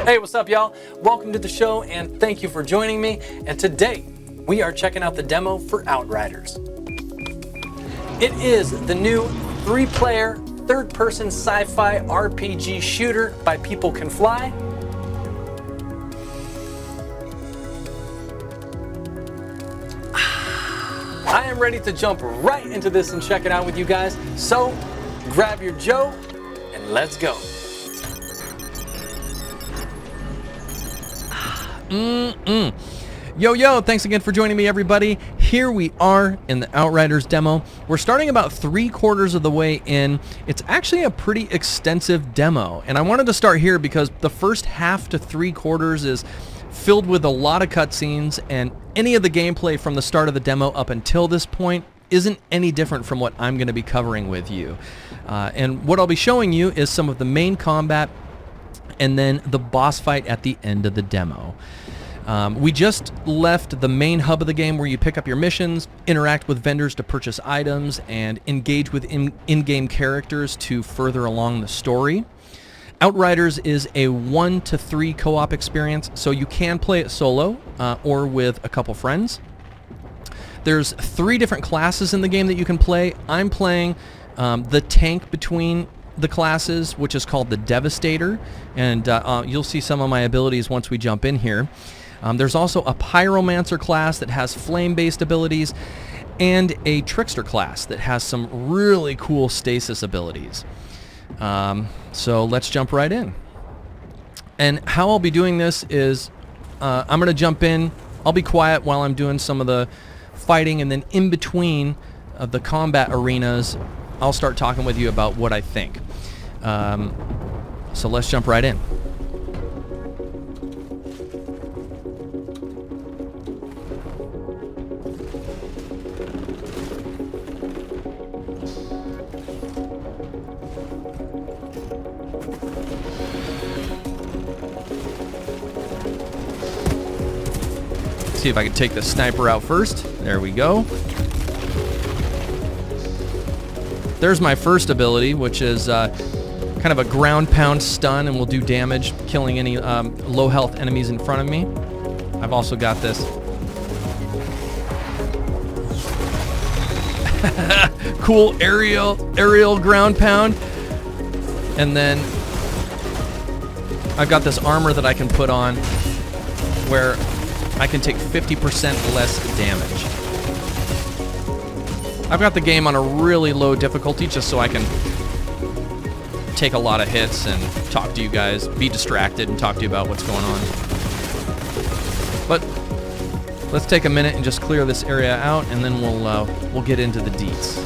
Hey, what's up, y'all? Welcome to the show, and thank you for joining me. And today, we are checking out the demo for Outriders. It is the new 3-player, third-person sci-fi RPG shooter by People Can Fly. I am ready to jump right into this and check it out with you guys. So, grab your Joe, and let's go. Yo, thanks again for joining me, everybody. Here we are in the Outriders demo. We're starting about 3/4 of the way in. It's actually a pretty extensive demo, and I wanted to start here because the first half to 3/4 is filled with a lot of cutscenes, and any of the gameplay from the start of the demo up until this point isn't any different from what I'm going to be covering with you. And what I'll be showing you is some of the main combat and then the boss fight at the end of the demo. We just left the main hub of the game where you pick up your missions, interact with vendors to purchase items, and engage with in-game characters to further along the story. Outriders is a 1 to 3 co-op experience, so you can play it solo or with a couple friends. There's 3 different classes in the game that you can play. I'm playing the tank between the classes, which is called the Devastator, and you'll see some of my abilities once we jump in here. There's also a Pyromancer class that has flame-based abilities, and a Trickster class that has some really cool stasis abilities. So let's jump right in. And how I'll be doing this is I'm going to jump in, I'll be quiet while I'm doing some of the fighting, and then in between the combat arenas I'll start talking with you about what I think. So let's jump right in. See if I can take the sniper out first. There we go. There's my first ability, which is kind of a ground pound stun, and will do damage, killing any low health enemies in front of me. I've also got this cool aerial ground pound, and then I've got this armor that I can put on where I can take 50% less damage. I've got the game on a really low difficulty just so I can take a lot of hits and talk to you guys, be distracted and talk to you about what's going on. But let's take a minute and just clear this area out, and then we'll get into the deets.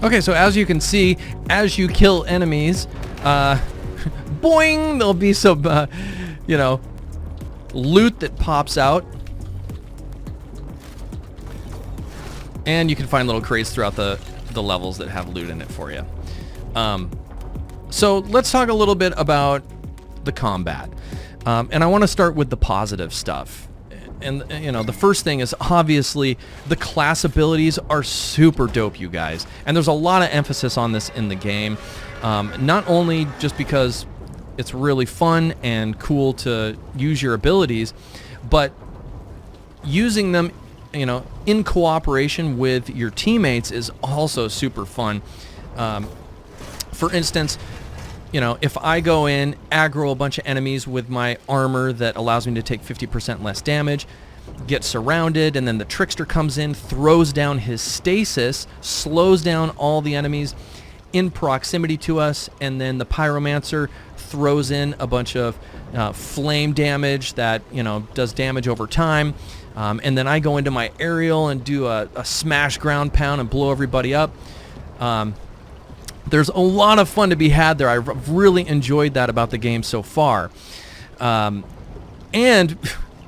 Okay, so as you can see, as you kill enemies, boing, there'll be some, loot that pops out. And you can find little crates throughout the levels that have loot in it for you. So let's talk a little bit about the combat. And I want to start with the positive stuff. And, the first thing is obviously the class abilities are super dope, you guys. And there's a lot of emphasis on this in the game. Not only just because it's really fun and cool to use your abilities, but using them, you know, in cooperation with your teammates is also super fun. For instance, you know, if I go in, aggro a bunch of enemies with my armor that allows me to take 50% less damage, get surrounded, and then the trickster comes in, throws down his stasis, slows down all the enemies in proximity to us, and then the pyromancer throws in a bunch of flame damage that, you know, does damage over time, and then I go into my aerial and do a smash ground pound and blow everybody up. There's a lot of fun to be had there. I've really enjoyed that about the game so far. And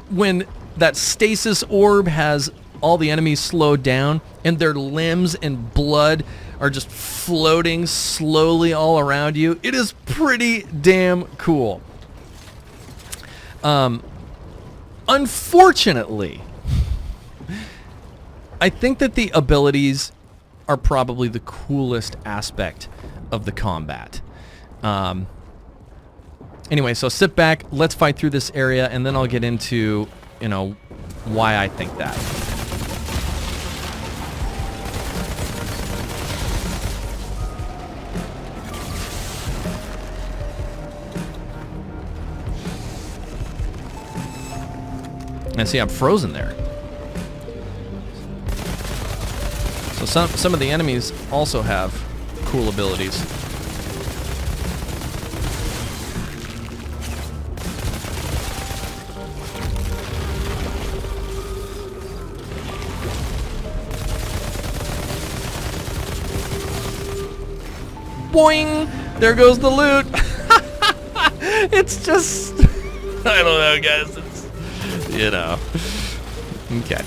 when that stasis orb has all the enemies slowed down and their limbs and blood are just floating slowly all around you, it is pretty damn cool. Unfortunately, I think that the abilities are probably the coolest aspect of the combat. Anyway, so sit back, let's fight through this area, and then I'll get into, you know, why I think that. And see, I'm frozen there. So some of the enemies also have cool abilities. Boing! There goes the loot. It's just, I don't know, guys. It's, you know. Okay.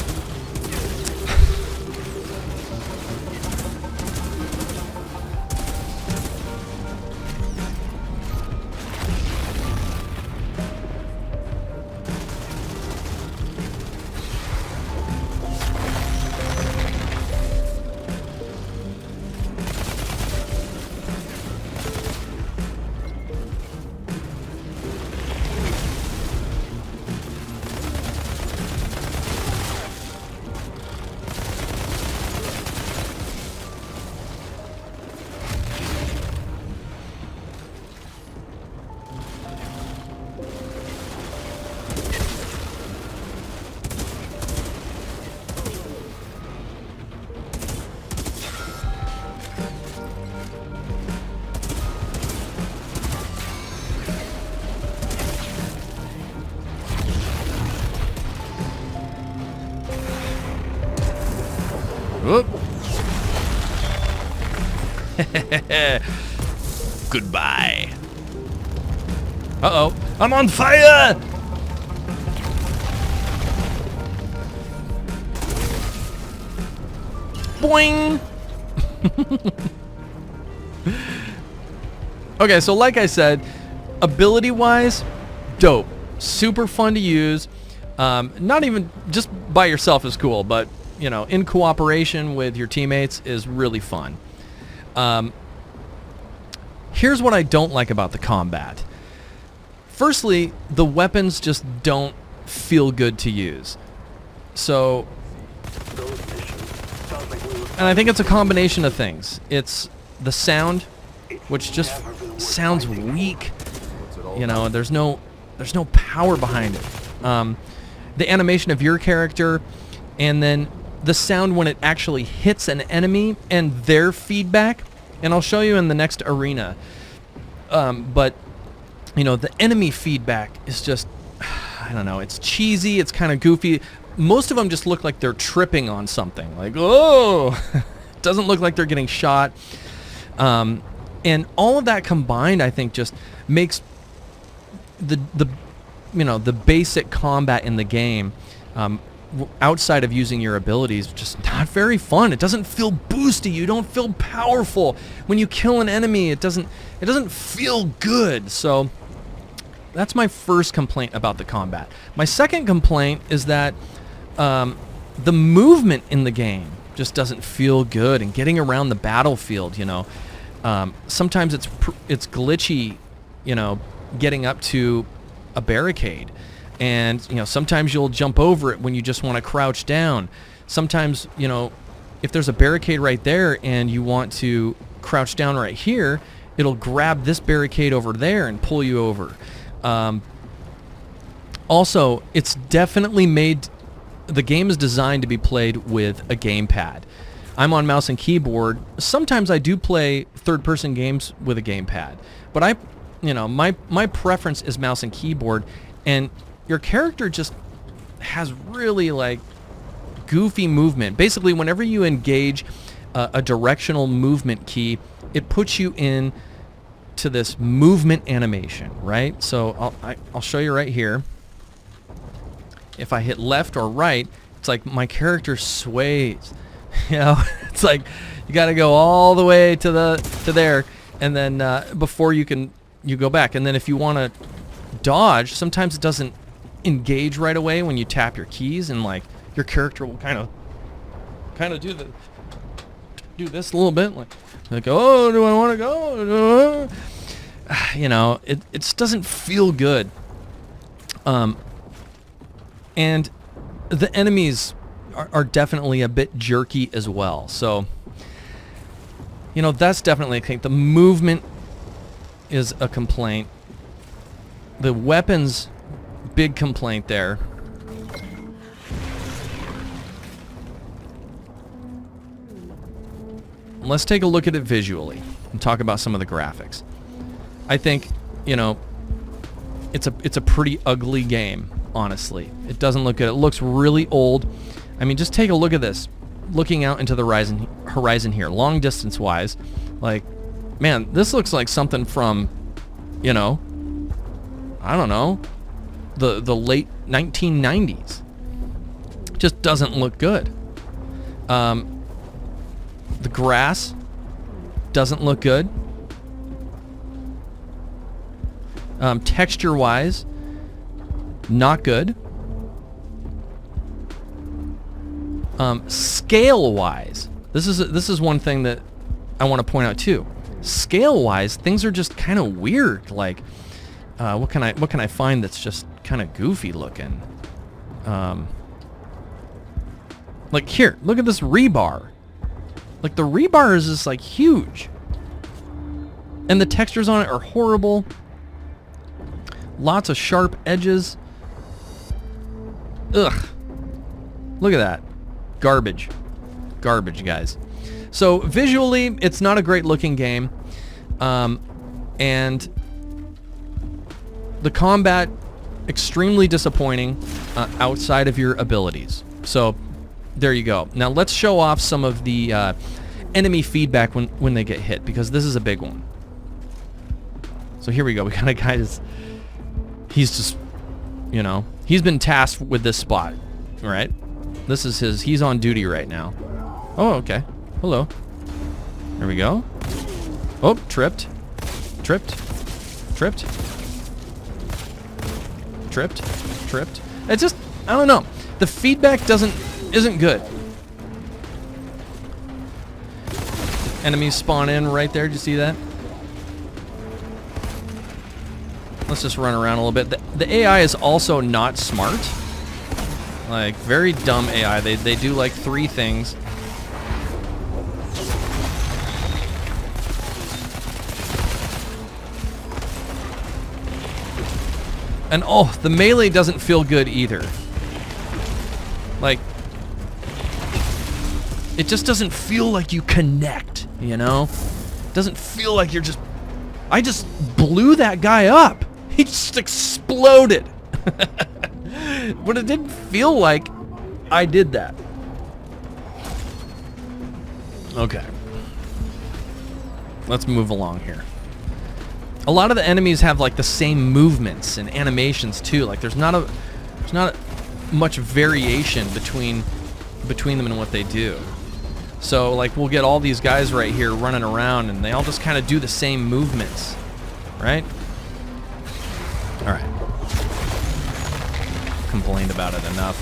Whoop. Goodbye. Uh-oh. I'm on fire! Boing! Okay, so like I said, ability-wise, dope. Super fun to use. Not even just by yourself is cool, but you know, in cooperation with your teammates is really fun. Here's what I don't like about the combat. Firstly, the weapons just don't feel good to use. So, and I think it's a combination of things. It's the sound, which just sounds weak. You know, there's no power behind it. The animation of your character, and then the sound when it actually hits an enemy and their feedback, and I'll show you in the next arena. But you know, the enemy feedback is just, I don't know, it's cheesy, it's kind of goofy. Most of them just look like they're tripping on something, like, oh, it doesn't look like they're getting shot. And all of that combined, I think, just makes the you know, the basic combat in the game, outside of using your abilities, just not very fun. It doesn't feel boosty. You don't feel powerful. When you kill an enemy, it doesn't feel good. So that's my first complaint about the combat. My second complaint is that the movement in the game just doesn't feel good, and getting around the battlefield, you know, sometimes it's glitchy, you know, getting up to a barricade. And, you know, sometimes you'll jump over it when you just want to crouch down. Sometimes, you know, if there's a barricade right there and you want to crouch down right here, it'll grab this barricade over there and pull you over. Also, it's definitely made... The game is designed to be played with a gamepad. I'm on mouse and keyboard. Sometimes I do play third-person games with a gamepad. But my preference is mouse and keyboard, and your character just has really, like, goofy movement. Basically, whenever you engage a directional movement key, it puts you in to this movement animation, right? So I'll show you right here. If I hit left or right, it's like my character sways. You know, it's like you got to go all the way to there, and then before you go back. And then if you want to dodge, sometimes it doesn't engage right away when you tap your keys, and like your character will kind of do this a little bit, like oh, do I want to go? You know, it just doesn't feel good. And the enemies are definitely a bit jerky as well. So, you know, that's definitely a thing. The movement is a complaint. The weapons, big complaint there. Let's take a look at it visually and talk about some of the graphics. I think, you know, it's a pretty ugly game, honestly. It doesn't look good. It looks really old. I mean, just take a look at this. Looking out into the horizon here, long distance wise, like, man, this looks like something from, you know, I don't know, the late 1990s. Just doesn't look good. The grass doesn't look good. Texture-wise, not good. Scale-wise, this is one thing that I want to point out too. Scale-wise, things are just kind of weird. Like, what can I find that's just kind of goofy looking? Like here, look at this rebar. Like the rebar is just like huge, and the textures on it are horrible. Lots of sharp edges. Ugh. Look at that. Garbage. Garbage, guys. So visually, it's not a great looking game. And the combat, extremely disappointing outside of your abilities. So there you go. Now let's show off some of the enemy feedback when they get hit, because this is a big one. So here we go. We got a guy that's... He's just, you know, he's been tasked with this spot, right? This is his, he's on duty right now. Oh, okay. Hello. There we go. Oh, tripped. Tripped. Tripped. Tripped. Tripped. It's just, I don't know. The feedback isn't good. Enemies spawn in right there. Did you see that? Let's just run around a little bit. The AI is also not smart. Like, very dumb AI. They do like 3 things. And oh, the melee doesn't feel good either. Like, it just doesn't feel like you connect, you know? It doesn't feel like you're just... I just blew that guy up. He just exploded. But it didn't feel like I did that. Okay. Let's move along here. A lot of the enemies have like the same movements and animations too. Like there's not much variation between them and what they do. So like we'll get all these guys right here running around and they all just kind of do the same movements, right? All right. Complained about it enough.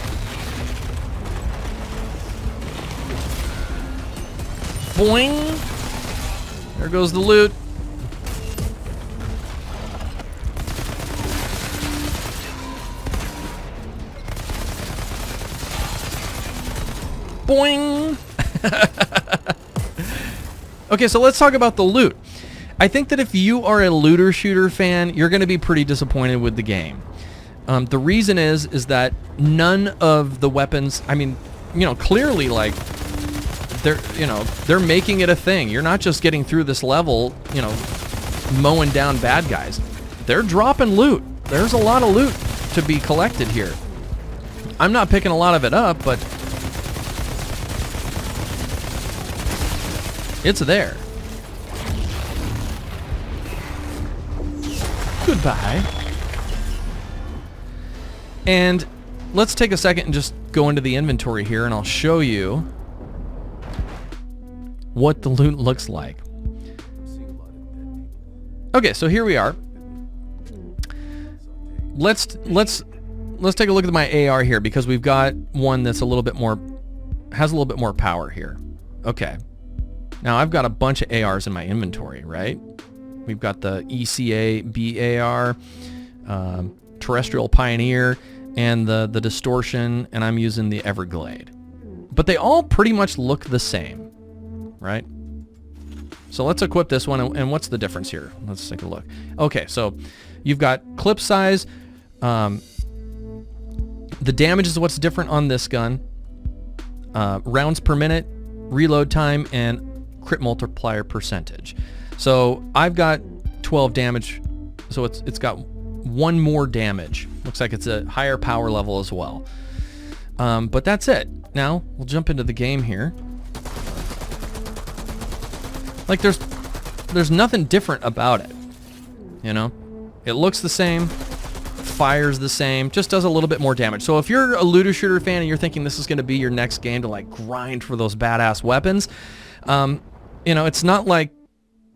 Boing! There goes the loot. Boing! Okay, so let's talk about the loot. I think that if you are a looter shooter fan, you're going to be pretty disappointed with the game. The reason is that none of the weapons, I mean, you know, clearly, like, they're making it a thing. You're not just getting through this level, you know, mowing down bad guys. They're dropping loot. There's a lot of loot to be collected here. I'm not picking a lot of it up, but it's there. Goodbye. And let's take a second and just go into the inventory here, and I'll show you what the loot looks like. Okay, so here we are. Let's take a look at my AR here, because we've got one that's a little bit more, has a little bit more power here. Okay. Now I've got a bunch of ARs in my inventory, right? We've got the ECA BAR, Terrestrial Pioneer, and the Distortion, and I'm using the Everglade. But they all pretty much look the same, right? So let's equip this one, and what's the difference here? Let's take a look. Okay, so you've got clip size. The damage is what's different on this gun. Rounds per minute, reload time, and crit multiplier percentage. So I've got 12 damage, so it's got one more damage. Looks like it's a higher power level as well. But that's it. Now we'll jump into the game here. Like there's nothing different about it. You know, it looks the same, fires the same, just does a little bit more damage. So if you're a looter shooter fan and you're thinking this is going to be your next game to like grind for those badass weapons, you know, it's not like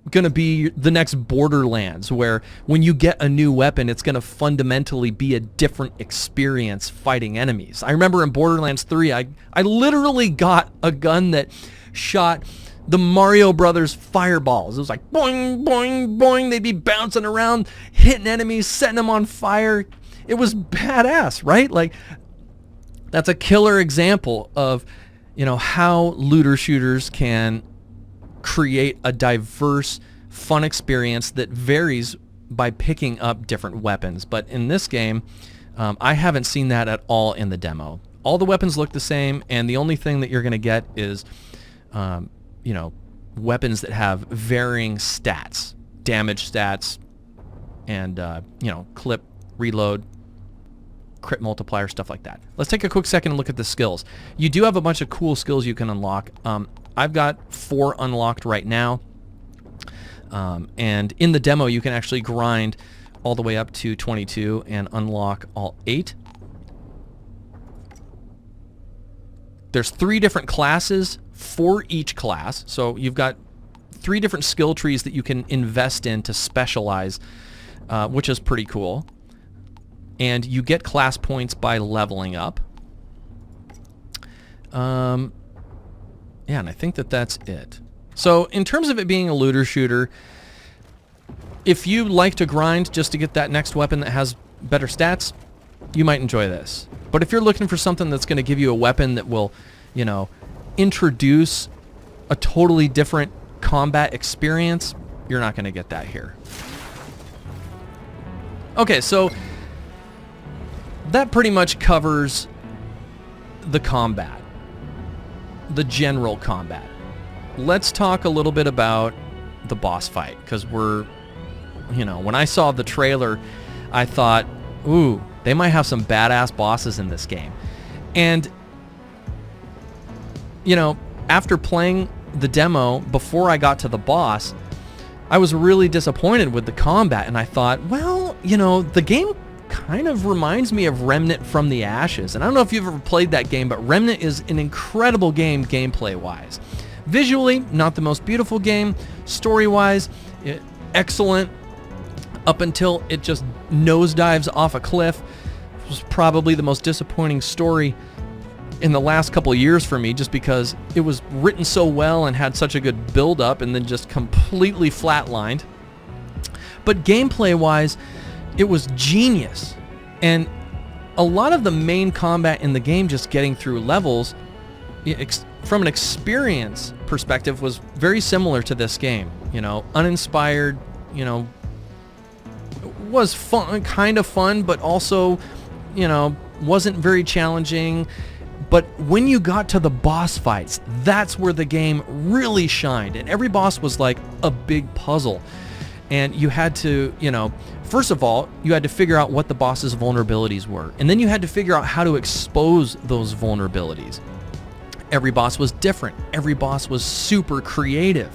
going to be the next Borderlands where when you get a new weapon, it's going to fundamentally be a different experience fighting enemies. I remember in Borderlands 3, I literally got a gun that shot the Mario Brothers fireballs. It was like boing, boing, boing. They'd be bouncing around, hitting enemies, setting them on fire. It was badass, right? Like, that's a killer example of, you know, how looter shooters can create a diverse, fun experience that varies by picking up different weapons. But in this game, I haven't seen that at all in the demo. All the weapons look the same, and the only thing that you're going to get is, you know, weapons that have varying stats, damage stats, and, you know, clip, reload, crit multiplier, stuff like that. Let's take a quick second and look at the skills. You do have a bunch of cool skills you can unlock. I've got 4 unlocked right now, and in the demo you can actually grind all the way up to 22 and unlock all 8. There's 3 different classes for each class, so you've got 3 different skill trees that you can invest in to specialize, which is pretty cool. And you get class points by leveling up. Yeah, and I think that that's it. So in terms of it being a looter shooter, if you like to grind just to get that next weapon that has better stats, you might enjoy this. But if you're looking for something that's going to give you a weapon that will, you know, introduce a totally different combat experience, you're not going to get that here. Okay, so that pretty much covers the combat. The general combat. Let's talk a little bit about the boss fight, because you know, when I saw the trailer, I thought, ooh, they might have some badass bosses in this game. And, you know, after playing the demo, before I got to the boss, I was really disappointed with the combat, and I thought, well, you know, the game kind of reminds me of Remnant from the Ashes. And I don't know if you've ever played that game, but Remnant is an incredible game gameplay-wise. Visually, not the most beautiful game. Story-wise, excellent, up until it just nosedives off a cliff. It was probably the most disappointing story in the last couple of years for me, just because it was written so well and had such a good build-up and then just completely flatlined. But gameplay-wise, it was genius. And a lot of the main combat in the game, just getting through levels, from an experience perspective, was very similar to this game. You know, uninspired, you know, was fun, kind of fun, but also, you know, wasn't very challenging. But when you got to the boss fights, that's where the game really shined. And every boss was like a big puzzle. And you had to, you know, first of all, you had to figure out what the boss's vulnerabilities were. And then you had to figure out how to expose those vulnerabilities. Every boss was different. Every boss was super creative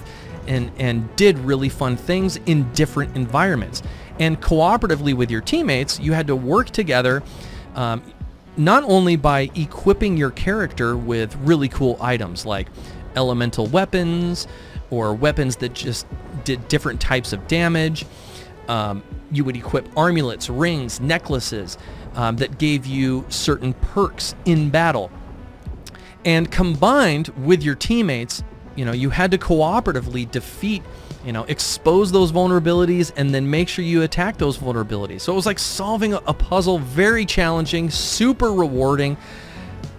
and did really fun things in different environments. And cooperatively with your teammates, you had to work together, not only by equipping your character with really cool items like elemental weapons or weapons that just did different types of damage. You would equip amulets, rings, necklaces that gave you certain perks in battle. And combined with your teammates, you know, you had to cooperatively defeat, you know, expose those vulnerabilities and then make sure you attack those vulnerabilities. So it was like solving a puzzle, very challenging, super rewarding.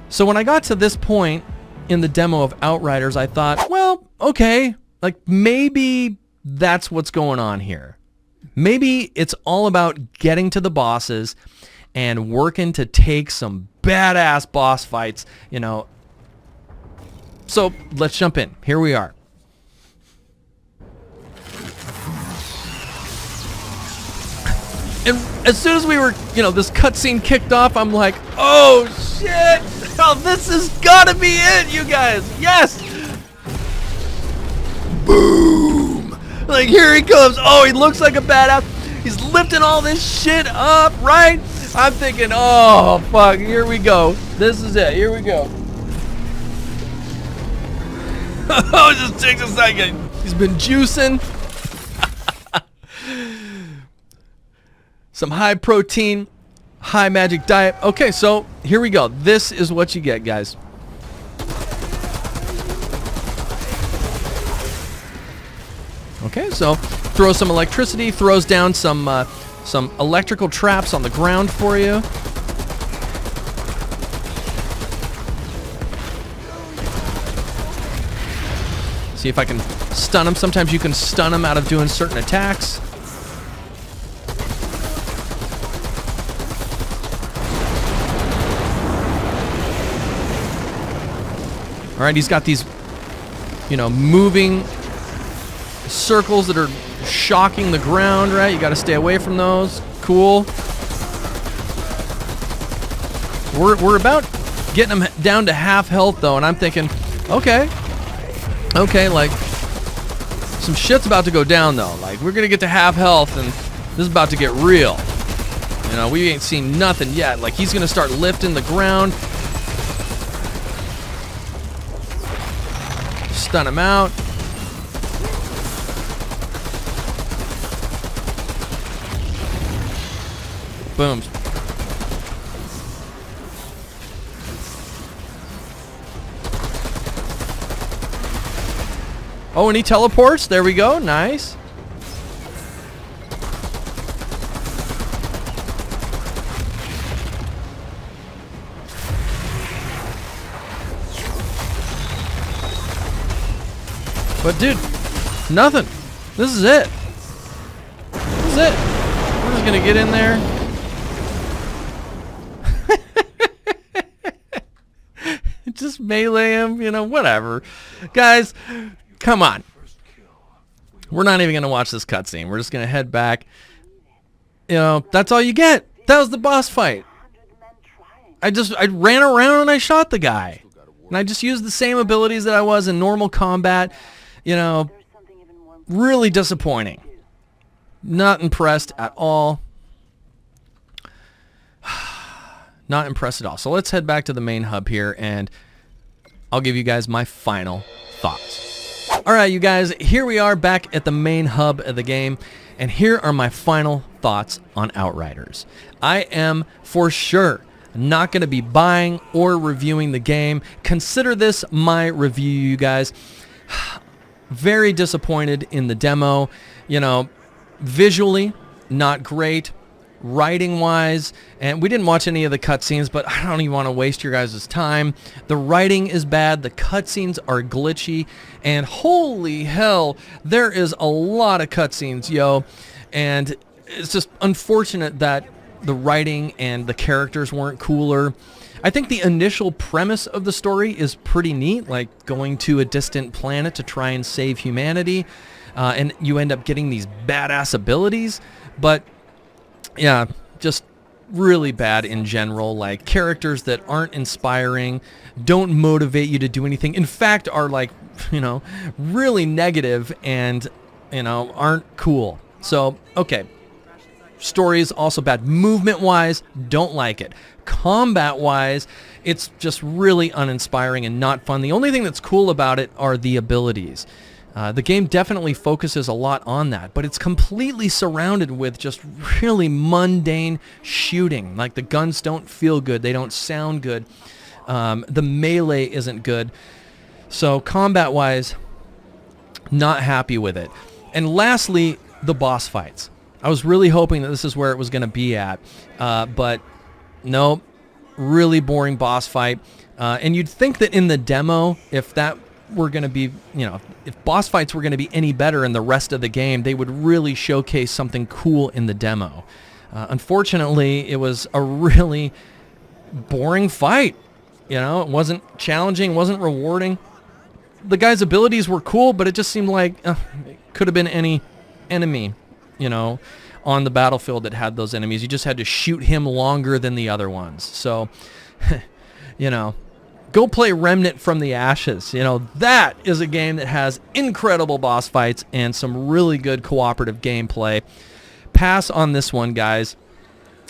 So when I got to this point in the demo of Outriders, I thought, well, okay, like maybe that's what's going on here. Maybe it's all about getting to the bosses and working to take some badass boss fights, you know. So let's jump in. Here we are. And as soon as we were, you know, this cutscene kicked off, I'm like, oh shit! Oh, this has gotta be it, you guys! Yes! Boom! Like, here he comes. Oh, he looks like a badass. He's lifting all this shit up, right? I'm thinking, oh, fuck, here we go. This is it. Here we go. Oh, it just takes a second. He's been juicing. Some high protein, high magic diet. Okay, so here we go. This is what you get, guys. Okay, so throw some electricity, throws down some electrical traps on the ground for you. See if I can stun him. Sometimes you can stun him out of doing certain attacks. All right, he's got these, you know, moving circles that are shocking the ground, right? You got to stay away from those. Cool. We're about getting him down to half health, though, and I'm thinking, okay, like, some shit's about to go down, though. Like, we're going to get to half health, and this is about to get real. You know, we ain't seen nothing yet. Like, he's going to start lifting the ground. Stun him out. Boom. Oh, and he teleports. There we go. Nice. But dude, nothing. This is it. This is it. We're just gonna get in there. Just melee him, you know, whatever. Guys, come on. We're not even gonna watch this cutscene. We're just gonna head back. You know, that's all you get. That was the boss fight. I ran around and I shot the guy. And I just used the same abilities that I was in normal combat. You know, really disappointing. Not impressed at all. Not impressed at all. So let's head back to the main hub here and I'll give you guys my final thoughts. All right, you guys, here we are back at the main hub of the game, and here are my final thoughts on Outriders. I am for sure not going to be buying or reviewing the game. Consider this my review, you guys. Very disappointed in the demo. You know, visually, not great. writing wise, and we didn't watch any of the cutscenes, but I don't even want to waste your guys' time. The writing is bad, the cutscenes are glitchy, and holy hell, there is a lot of cutscenes, yo. And it's just unfortunate that the writing and the characters weren't cooler. I think the initial premise of the story is pretty neat, like going to a distant planet to try and save humanity, and you end up getting these badass abilities, but yeah, just really bad in general, like characters that aren't inspiring, don't motivate you to do anything, in fact are like, you know, really negative and, you know, aren't cool. So, okay. Story is also bad. Movement-wise, don't like it. Combat-wise, it's just really uninspiring and not fun. The only thing that's cool about it are the abilities. The game definitely focuses a lot on that, but it's completely surrounded with just really mundane shooting. Like the guns don't feel good. They don't sound good. The melee isn't good. So combat-wise, not happy with it. And lastly, the boss fights. I was really hoping that this is where it was going to be at, but no, really boring boss fight. And you'd think that in the demo, if that were going to be, you know, if boss fights were going to be any better in the rest of the game, they would really showcase something cool in the demo. Unfortunately, it was a really boring fight. You know, it wasn't challenging, wasn't rewarding. The guy's abilities were cool, but it just seemed like it could have been any enemy, you know, on the battlefield that had those enemies. You just had to shoot him longer than the other ones. So, you know, go play Remnant from the Ashes. You know, that is a game that has incredible boss fights and some really good cooperative gameplay. Pass on this one, guys.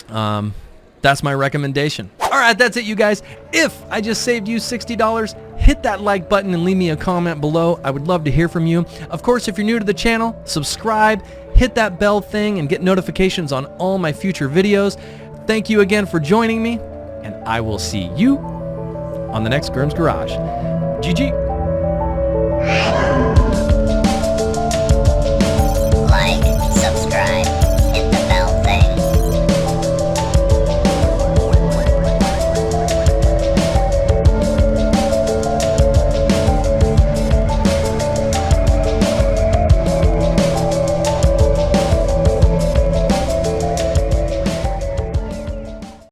That's my recommendation. All right, that's it, you guys. If I just saved you $60, hit that like button and leave me a comment below. I would love to hear from you. Of course, if you're new to the channel, subscribe, hit that bell thing, and get notifications on all my future videos. Thank you again for joining me, and I will see you on the next Gurhm's Garage. GG.